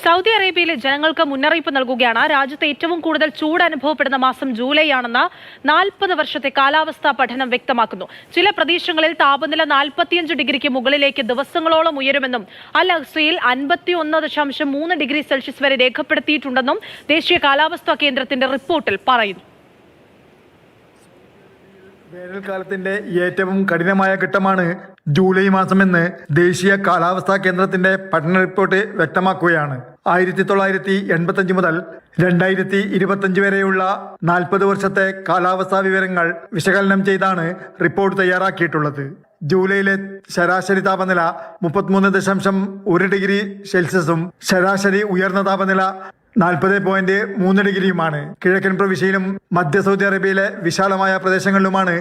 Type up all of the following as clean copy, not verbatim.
Saudi അറേബ്യയിലെ ജനങ്ങൾക്ക് മുന്നറിയിപ്പ് നൽകുകയാണ്. രാജ്യത്ത് ഏറ്റവും കൂടുതൽ ചൂട് അനുഭവപ്പെടുന്ന മാസം ജൂലൈ ആണെന്ന് 40 വർഷത്തെ കാലാവസ്ഥാ പഠനം വ്യക്തമാക്കുന്നു. ചില പ്രദേശങ്ങളിൽ താപനില 45 ഡിഗ്രിക്ക് മുകളിലേക്ക് ദിവസങ്ങളോളം ഉയരുമെന്നും അൽ അഖ്സയിൽ 51.3 ഡിഗ്രി സെൽഷ്യസ് വരെ രേഖപ്പെടുത്തിയിട്ടുണ്ടെന്നും ദേശീയ കാലാവസ്ഥാ കേന്ദ്രത്തിന്റെ റിപ്പോർട്ടിൽ പറയുന്നു. വേനൽക്കാലത്തിന്റെ ഏറ്റവും കഠിനമായ ഘട്ടമാണ് ജൂലൈ മാസമെന്ന് ദേശീയ കാലാവസ്ഥാ കേന്ദ്രത്തിന്റെ പഠന റിപ്പോർട്ട് വ്യക്തമാക്കുകയാണ്. 1985 മുതൽ 2025 വരെയുള്ള 40 വർഷത്തെ കാലാവസ്ഥാ വിവരങ്ങൾ വിശകലനം ചെയ്താണ് റിപ്പോർട്ട് തയ്യാറാക്കിയിട്ടുള്ളത്. ജൂലൈയിലെ ശരാശരി താപനില 33.1 ഡിഗ്രി സെൽഷ്യസും ശരാശരി ഉയർന്ന താപനില 40.3 ഡിഗ്രിയുമാണ്. കിഴക്കൻ പ്രവിശ്യയിലും മധ്യ സൗദി അറേബ്യയിലെ വിശാലമായ പ്രദേശങ്ങളിലുമാണ്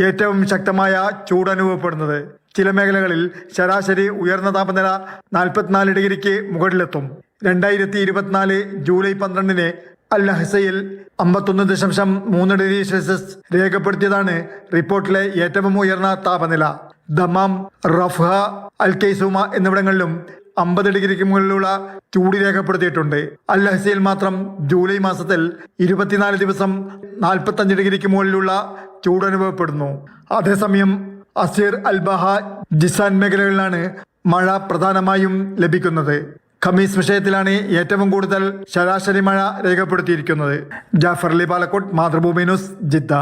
ഏറ്റവും ശക്തമായ ചൂട് അനുഭവപ്പെടുന്നത്. ചില മേഖലകളിൽ ശരാശരി ഉയർന്ന താപനില 44 ഡിഗ്രിക്ക് മുകളിലെത്തും. 2024 ജൂലൈ 12 അൽ അഹ്സയിൽ 51.3 ഡിഗ്രി സെൽഷ്യസ് രേഖപ്പെടുത്തിയതാണ് റിപ്പോർട്ടിലെ ഏറ്റവും ഉയർന്ന താപനില. ദമാം, റഫ്ഹ, അൽ കൈസൂമ എന്നിവിടങ്ങളിലും 50 ഡിഗ്രിക്ക് മുകളിലുള്ള ചൂട് രേഖപ്പെടുത്തിയിട്ടുണ്ട്. അൽ അഹ്സയിൽ മാത്രം ജൂലൈ മാസത്തിൽ 24 ദിവസം 45 ഡിഗ്രിക്ക് മുകളിലുള്ള ചൂട് അനുഭവപ്പെടുന്നു. അതേസമയം അസീർ, അൽബഹ, ജിസാൻ മേഖലകളിലാണ് മഴ പ്രധാനമായും ലഭിക്കുന്നത്. ഖമീസ് വിഷയത്തിലാണ് ഏറ്റവും കൂടുതൽ ശരാശരി മഴ രേഖപ്പെടുത്തിയിരിക്കുന്നത്. Jafar Ali Balakot, Mathrubhumi news, Jeddah.